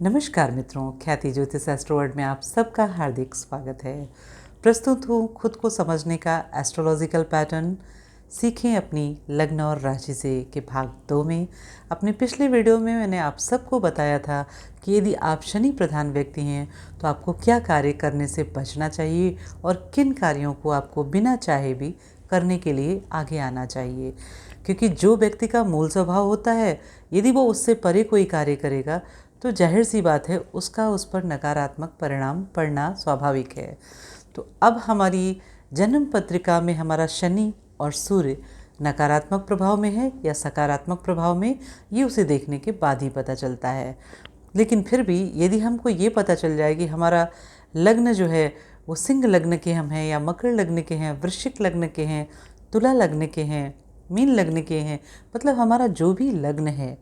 नमस्कार मित्रों, ख्याति ज्योतिष एस्ट्रोवर्ड में आप सबका हार्दिक स्वागत है। प्रस्तुत हूँ खुद को समझने का एस्ट्रोलॉजिकल पैटर्न सीखें अपनी लग्न और राशि से के भाग 2 में। अपने पिछले वीडियो में मैंने आप सबको बताया था कि यदि आप शनि प्रधान व्यक्ति हैं तो आपको क्या कार्य करने से बचना चाहिए और किन कार्यों को आपको बिना चाहे भी करने के लिए आगे आना चाहिए, क्योंकि जो व्यक्ति का मूल स्वभाव होता है यदि वो उससे परे कोई कार्य करेगा तो जाहिर सी बात है उसका उस पर नकारात्मक परिणाम पड़ना स्वाभाविक है। तो अब हमारी जन्म पत्रिका में हमारा शनि और सूर्य नकारात्मक प्रभाव में है या सकारात्मक प्रभाव में, ये उसे देखने के बाद ही पता चलता है। लेकिन फिर भी यदि हमको ये पता चल जाए कि हमारा लग्न जो है वो सिंह लग्न के हम हैं या मकर लग्न के हैं, वृश्चिक लग्न के हैं, तुला लग्न के हैं, मीन लग्न के हैं, मतलब हमारा जो भी लग्न है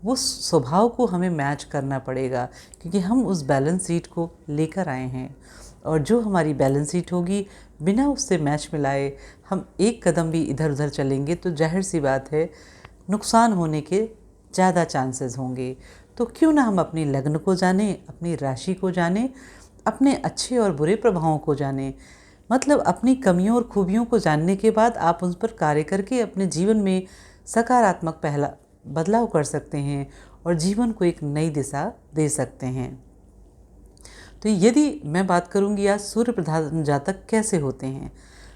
वो स्वभाव को हमें मैच करना पड़ेगा, क्योंकि हम उस बैलेंस शीट को लेकर आए हैं। और जो हमारी बैलेंस शीट होगी बिना उससे मैच मिलाए हम एक कदम भी इधर उधर चलेंगे तो जाहिर सी बात है नुकसान होने के ज़्यादा चांसेस होंगे। तो क्यों ना हम अपनी लग्न को जानें, अपनी राशि को जानें, अपने अच्छे और बुरे प्रभावों को जानें। मतलब अपनी कमियों और खूबियों को जानने के बाद आप उन पर कार्य करके अपने जीवन में सकारात्मक पहला बदलाव कर सकते हैं और जीवन को एक नई दिशा दे सकते हैं। तो यदि मैं बात करूंगी आज सूर्य प्रधान जातक कैसे होते हैं।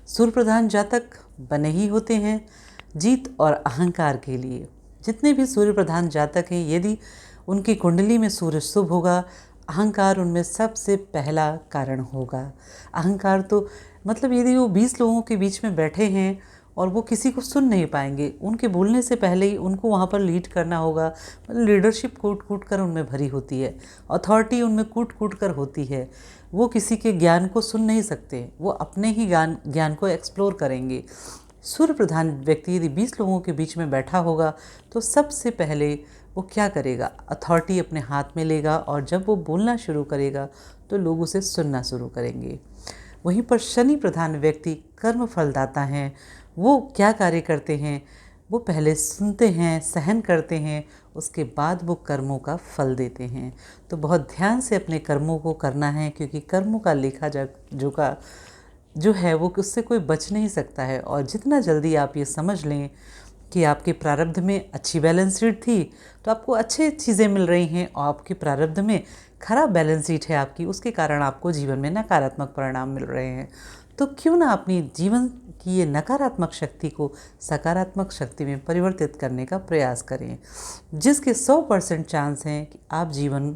सूर्य प्रधान जातक बने ही होते हैं जीत और अहंकार के लिए। जितने भी सूर्य प्रधान जातक हैं यदि उनकी कुंडली में सूर्य शुभ होगा, अहंकार उनमें सबसे पहला कारण होगा। अहंकार तो मतलब यदि वो 20 लोगों के बीच में बैठे हैं और वो किसी को सुन नहीं पाएंगे, उनके बोलने से पहले ही उनको वहाँ पर लीड करना होगा। मतलब लीडरशिप कूट कूट कर उनमें भरी होती है, अथॉरिटी उनमें कूट कूट कर होती है। वो किसी के ज्ञान को सुन नहीं सकते, वो अपने ही ज्ञान को एक्सप्लोर करेंगे। सूर्य प्रधान व्यक्ति यदि 20 लोगों के बीच में बैठा होगा तो सबसे पहले वो क्या करेगा, अथॉरिटी अपने हाथ में लेगा और जब वो बोलना शुरू करेगा तो लोग उसे सुनना शुरू करेंगे। वहीं पर शनि प्रधान व्यक्ति कर्म फलदाता हैं। वो क्या कार्य करते हैं, वो पहले सुनते हैं, सहन करते हैं, उसके बाद वो कर्मों का फल देते हैं। तो बहुत ध्यान से अपने कर्मों को करना है, क्योंकि कर्मों का लेखा जो है वो उससे कोई बच नहीं सकता है। और जितना जल्दी आप ये समझ लें कि आपके प्रारब्ध में अच्छी बैलेंस शीट थी तो आपको अच्छी चीज़ें मिल रही हैं, और आपके प्रारब्ध में खराब बैलेंस शीट है आपकी, उसके कारण आपको जीवन में नकारात्मक परिणाम मिल रहे हैं। तो क्यों ना अपनी जीवन की ये नकारात्मक शक्ति को सकारात्मक शक्ति में परिवर्तित करने का प्रयास करें, जिसके 100% चांस हैं कि आप जीवन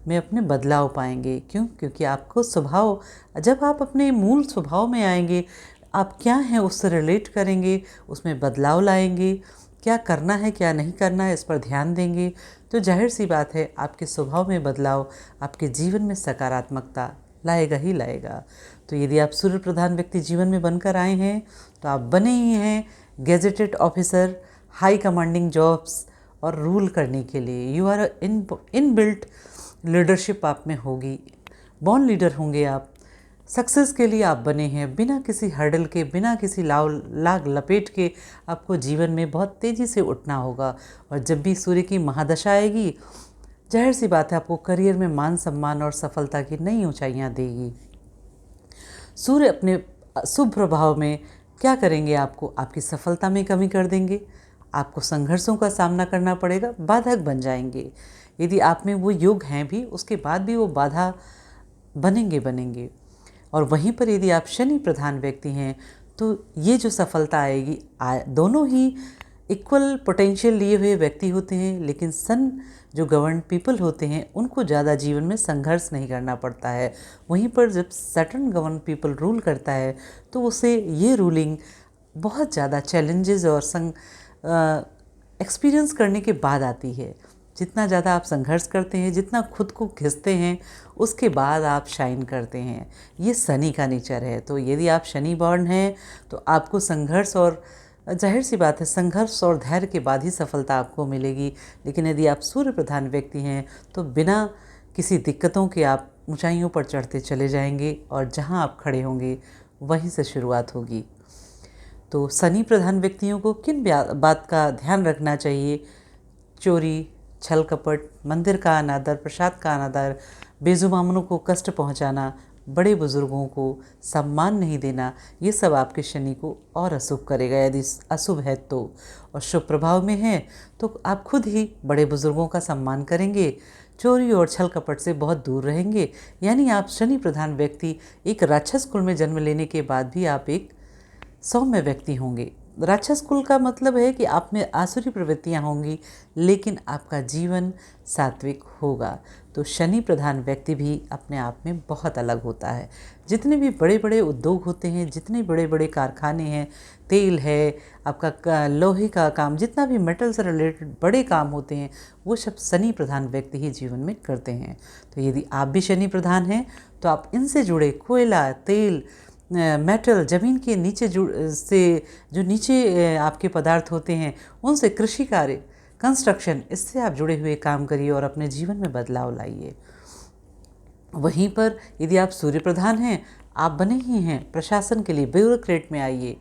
में अपने बदलाव पाएंगे। क्यों? क्योंकि आपको स्वभाव, जब आप अपने मूल स्वभाव में आएंगे, आप क्या हैं उससे रिलेट करेंगे, उसमें बदलाव लाएंगे, क्या करना है क्या नहीं करना है इस पर ध्यान देंगे, तो जाहिर सी बात है आपके स्वभाव में बदलाव आपके जीवन में सकारात्मकता लाएगा ही लाएगा। तो यदि आप सूर्य प्रधान व्यक्ति जीवन में बनकर आए हैं तो आप बने ही हैं gazetted officer, high commanding jobs और रूल करने के लिए। You are inbuilt leadership आप में होगी, बॉर्न लीडर होंगे आप। सक्सेस के लिए आप बने हैं, बिना किसी हर्डल के, बिना किसी लाग लपेट के आपको जीवन में बहुत तेज़ी से उठना होगा। और जब भी सूर्य की महादशा आएगी जाहिर सी बात है आपको करियर में मान सम्मान और सफलता की नई ऊंचाइयां देगी। सूर्य अपने शुभ प्रभाव में क्या करेंगे, आपको आपकी सफलता में कमी कर देंगे, आपको संघर्षों का सामना करना पड़ेगा, बाधक बन जाएंगे। यदि आप में वो योग हैं भी उसके बाद भी वो बाधा बनेंगे। और वहीं पर यदि आप शनि प्रधान व्यक्ति हैं तो ये जो सफलता आएगी, दोनों ही इक्वल पोटेंशियल लिए हुए व्यक्ति होते हैं, लेकिन सन जो गवर्न पीपल होते हैं उनको ज़्यादा जीवन में संघर्ष नहीं करना पड़ता है। वहीं पर जब सैटर्न गवर्न पीपल रूल करता है तो उसे ये रूलिंग बहुत ज़्यादा चैलेंजेस और एक्सपीरियंस करने के बाद आती है। जितना ज़्यादा आप संघर्ष करते हैं, जितना खुद को घिसते हैं, उसके बाद आप शाइन करते हैं। ये शनि का नेचर है। तो यदि आप शनि बॉर्न हैं तो आपको संघर्ष, और जाहिर सी बात है संघर्ष और धैर्य के बाद ही सफलता आपको मिलेगी। लेकिन यदि आप सूर्य प्रधान व्यक्ति हैं तो बिना किसी दिक्कतों के आप ऊंचाइयों पर चढ़ते चले जाएंगे और जहां आप खड़े होंगे वहीं से शुरुआत होगी। तो शनि प्रधान व्यक्तियों को किन बात का ध्यान रखना चाहिए? चोरी छल कपट, मंदिर का अनादर, प्रसाद का अनादर, बेजुबानों को कष्ट पहुंचाना, बड़े बुजुर्गों को सम्मान नहीं देना, ये सब आपके शनि को और अशुभ करेगा। यदि अशुभ है तो, और शुभ प्रभाव में है तो आप खुद ही बड़े बुजुर्गों का सम्मान करेंगे, चोरी और छल कपट से बहुत दूर रहेंगे। यानी आप शनि प्रधान व्यक्ति, एक राक्षस कुल में जन्म लेने के बाद भी आप एक सौम्य व्यक्ति होंगे। राक्षस कुल का मतलब है कि आप में आसुरी प्रवृत्तियां होंगी, लेकिन आपका जीवन सात्विक होगा। तो शनि प्रधान व्यक्ति भी अपने आप में बहुत अलग होता है। जितने भी बड़े बड़े उद्योग होते हैं, जितने बड़े बड़े कारखाने हैं, तेल है, आपका लोहे का काम, जितना भी मेटल से रिलेटेड बड़े काम होते हैं, वो सब शनि प्रधान व्यक्ति ही जीवन में करते हैं। तो यदि आप भी शनि प्रधान हैं तो आप इनसे जुड़े कोयला, तेल, मेटल, ज़मीन के नीचे से जो नीचे आपके पदार्थ होते हैं, उनसे कृषि कार्य, कंस्ट्रक्शन, इससे आप जुड़े हुए काम करिए और अपने जीवन में बदलाव लाइए। वहीं पर यदि आप सूर्य प्रधान हैं, आप बने ही हैं प्रशासन के लिए, ब्यूरोक्रेट में आइए,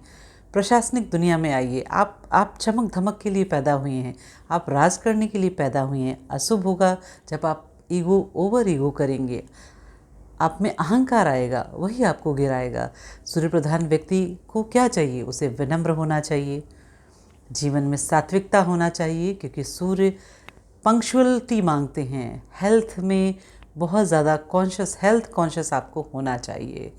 प्रशासनिक दुनिया में आइए। आप चमक धमक के लिए पैदा हुए हैं, आप राज करने के लिए पैदा हुए हैं। अशुभ होगा जब आप ओवर ईगो करेंगे, आप में अहंकार आएगा, वही आपको गिराएगा। सूर्य प्रधान व्यक्ति को क्या चाहिए? उसे विनम्र होना चाहिए, जीवन में सात्विकता होना चाहिए, क्योंकि सूर्य पंक्चुअलिटी मांगते हैं। हेल्थ में बहुत ज़्यादा हेल्थ कॉन्शियस आपको होना चाहिए।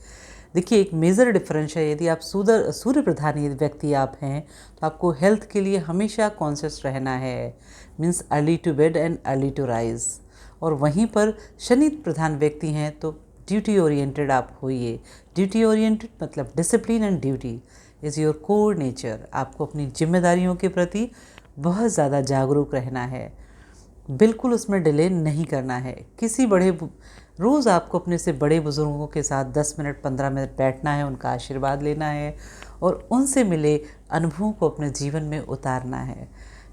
देखिए, एक मेजर डिफरेंस है, यदि आप सूर्य प्रधान व्यक्ति आप हैं तो आपको हेल्थ के लिए हमेशा कॉन्शियस रहना है, means early to bed and early to rise. और वहीं पर शनि प्रधान व्यक्ति हैं तो ड्यूटी ओरिएंटेड आप होइए। ड्यूटी ओरिएंटेड मतलब discipline and duty is your core nature. आपको अपनी जिम्मेदारियों के प्रति बहुत ज़्यादा जागरूक रहना है, बिल्कुल उसमें डिले नहीं करना है। रोज़ आपको अपने से बड़े बुज़ुर्गों के साथ 10 मिनट 15 मिनट बैठना है, उनका आशीर्वाद लेना है और उनसे मिले अनुभवों को अपने जीवन में उतारना है,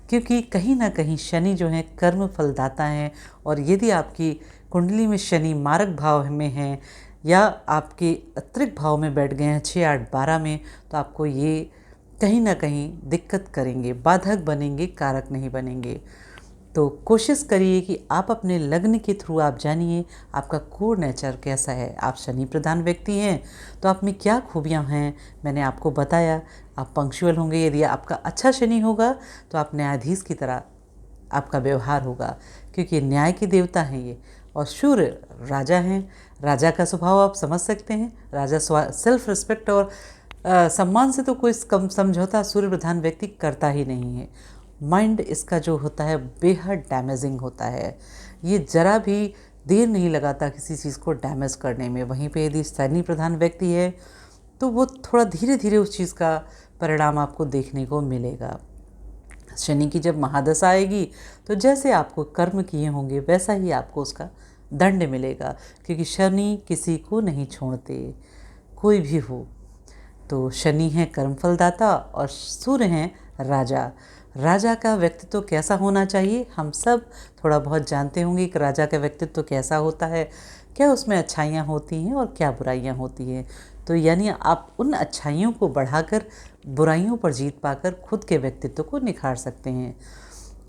क्योंकि कहीं ना कहीं शनि जो है कर्म फलदाता हैं। और यदि आपकी कुंडली में शनि मारक भाव में है या आपके अतिरिक्त भाव में बैठ गए हैं 6, 8, 12 में, तो आपको ये कहीं ना कहीं दिक्कत करेंगे, बाधक बनेंगे, कारक नहीं बनेंगे। तो कोशिश करिए कि आप अपने लग्न के थ्रू आप जानिए आपका कोर नेचर कैसा है। आप शनि प्रधान व्यक्ति हैं तो आप में क्या खूबियां हैं, मैंने आपको बताया। आप पंक्चुअल होंगे, यदि आपका अच्छा शनि होगा तो आप न्यायाधीश की तरह आपका व्यवहार होगा, क्योंकि न्याय के देवता हैं ये। और सूर्य राजा हैं, राजा का स्वभाव आप समझ सकते हैं। राजा सेल्फ रिस्पेक्ट और सम्मान से तो कोई कम समझौता सूर्य प्रधान व्यक्ति करता ही नहीं है। माइंड इसका जो होता है बेहद डैमेजिंग होता है, ये ज़रा भी देर नहीं लगाता किसी चीज़ को डैमेज करने में। वहीं पे यदि शनि प्रधान व्यक्ति है तो वो थोड़ा धीरे धीरे उस चीज़ का परिणाम आपको देखने को मिलेगा। शनि की जब महादशा आएगी तो जैसे आपको कर्म किए होंगे वैसा ही आपको उसका दंड मिलेगा, क्योंकि शनि किसी को नहीं छोड़ते, कोई भी हो। तो शनि है कर्मफलदाता और सूर्य हैं राजा। राजा का व्यक्तित्व कैसा होना चाहिए हम सब थोड़ा बहुत जानते होंगे कि राजा का व्यक्तित्व कैसा होता है, क्या उसमें अच्छाइयाँ होती हैं और क्या बुराइयाँ होती हैं। तो यानी आप उन अच्छाइयों को बढ़ाकर बुराइयों पर जीत पाकर खुद के व्यक्तित्व को निखार सकते हैं।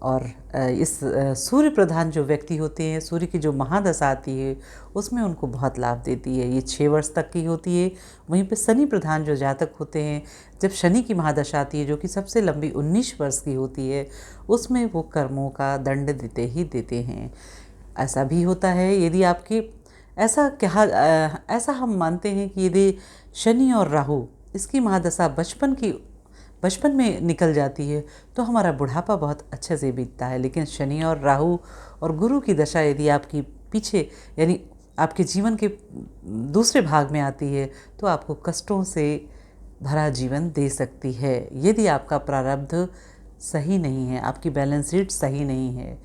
और इस सूर्य प्रधान जो व्यक्ति होते हैं, सूर्य की जो महादशा आती है उसमें उनको बहुत लाभ देती है, ये 6 वर्ष तक की होती है। वहीं पे शनि प्रधान जो जातक होते हैं, जब शनि की महादशा आती है जो कि सबसे लंबी 19 वर्ष की होती है, उसमें वो कर्मों का दंड देते ही देते हैं। ऐसा भी होता है यदि आपके ऐसा हम मानते हैं कि यदि शनि और राहु इसकी महादशा बचपन में निकल जाती है तो हमारा बुढ़ापा बहुत अच्छे से बीतता है। लेकिन शनि और राहु और गुरु की दशा यदि आपकी पीछे यानी आपके जीवन के दूसरे भाग में आती है तो आपको कष्टों से भरा जीवन दे सकती है, यदि आपका प्रारब्ध सही नहीं है, आपकी बैलेंस शीट सही नहीं है।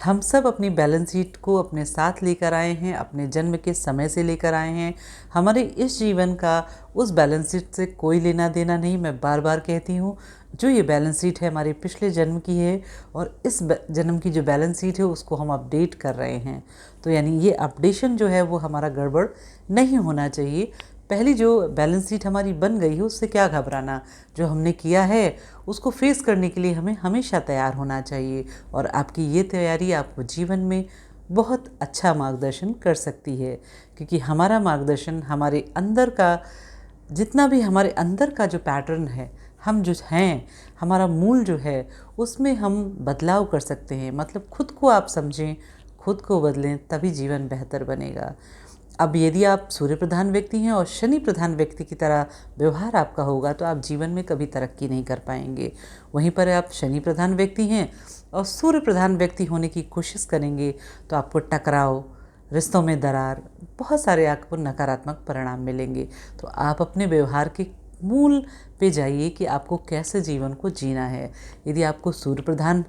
हम सब अपनी बैलेंस शीट को अपने साथ लेकर आए हैं, अपने जन्म के समय से लेकर आए हैं। हमारे इस जीवन का उस बैलेंस शीट से कोई लेना देना नहीं। मैं बार बार कहती हूँ, जो ये बैलेंस शीट है हमारे पिछले जन्म की है और इस जन्म की जो बैलेंस शीट है उसको हम अपडेट कर रहे हैं। तो यानी ये अपडेशन जो है वो हमारा गड़बड़ नहीं होना चाहिए। पहली जो बैलेंस शीट हमारी बन गई है उससे क्या घबराना, जो हमने किया है उसको फेस करने के लिए हमें हमेशा तैयार होना चाहिए। और आपकी ये तैयारी आपको जीवन में बहुत अच्छा मार्गदर्शन कर सकती है, क्योंकि हमारा मार्गदर्शन हमारे अंदर का, जितना भी हमारे अंदर का जो पैटर्न है, हम जो हैं, हमारा मूल जो है, उसमें हम बदलाव कर सकते हैं। मतलब खुद को आप समझें, खुद को बदलें, तभी जीवन बेहतर बनेगा। अब यदि आप सूर्य प्रधान व्यक्ति हैं और शनि प्रधान व्यक्ति की तरह व्यवहार आपका होगा तो आप जीवन में कभी तरक्की नहीं कर पाएंगे। वहीं पर आप शनि प्रधान व्यक्ति हैं और सूर्य प्रधान व्यक्ति होने की कोशिश करेंगे तो आपको टकराव, रिश्तों में दरार, बहुत सारे आपको नकारात्मक परिणाम मिलेंगे। तो आप अपने व्यवहार के मूल पे जाइए कि आपको कैसे जीवन को जीना है। यदि आपको सूर्य प्रधान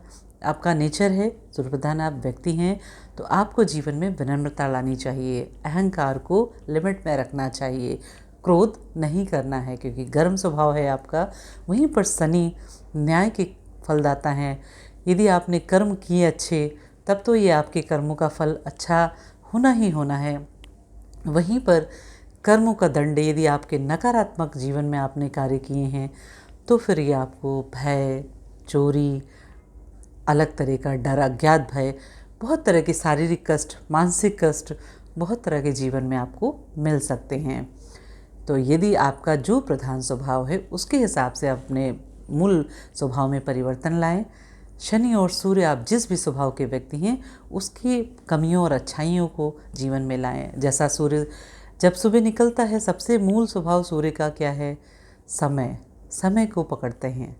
आपका नेचर है, सूर्य प्रधान आप व्यक्ति हैं, तो आपको जीवन में विनम्रता लानी चाहिए, अहंकार को लिमिट में रखना चाहिए, क्रोध नहीं करना है क्योंकि गर्म स्वभाव है आपका। वहीं पर शनि न्याय के फलदाता हैं। यदि आपने कर्म किए अच्छे, तब तो ये आपके कर्मों का फल अच्छा होना ही होना है। वहीं पर कर्मों का दंड यदि आपके नकारात्मक जीवन में आपने कार्य किए हैं तो फिर ये आपको भय, चोरी, अलग तरह का डर, अज्ञात भय, बहुत तरह के शारीरिक कष्ट, मानसिक कष्ट, बहुत तरह के जीवन में आपको मिल सकते हैं। तो यदि आपका जो प्रधान स्वभाव है उसके हिसाब से अपने मूल स्वभाव में परिवर्तन लाएं। शनि और सूर्य आप जिस भी स्वभाव के व्यक्ति हैं उसकी कमियों और अच्छाइयों को जीवन में लाएं। जैसा सूर्य जब सुबह निकलता है, सबसे मूल स्वभाव सूर्य का क्या है? समय को पकड़ते हैं।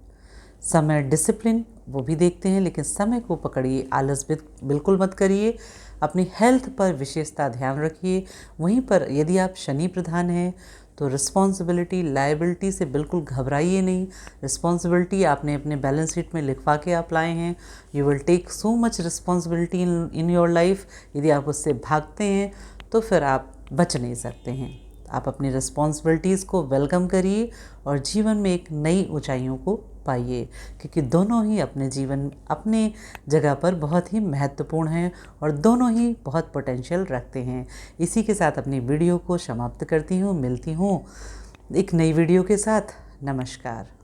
समय, डिसिप्लिन वो भी देखते हैं, लेकिन समय को पकड़िए, आलस बिल्कुल मत करिए, अपनी हेल्थ पर विशेषता ध्यान रखिए। वहीं पर यदि आप शनि प्रधान हैं तो रिस्पॉन्सिबिलिटी, लायबिलिटी से बिल्कुल घबराइए नहीं। रिस्पॉन्सिबिलिटी आपने अपने बैलेंस शीट में लिखवा के आप लाए हैं। You will take so much responsibility in your life. यदि आप उससे भागते हैं तो फिर आप बच नहीं सकते हैं। आप अपनी रिस्पॉन्सिबिलिटीज़ को वेलकम करिए और जीवन में एक नई ऊंचाइयों को पाइए, क्योंकि दोनों ही अपने जीवन, अपने जगह पर बहुत ही महत्वपूर्ण हैं और दोनों ही बहुत पोटेंशियल रखते हैं। इसी के साथ अपनी वीडियो को समाप्त करती हूँ। मिलती हूँ एक नई वीडियो के साथ। नमस्कार।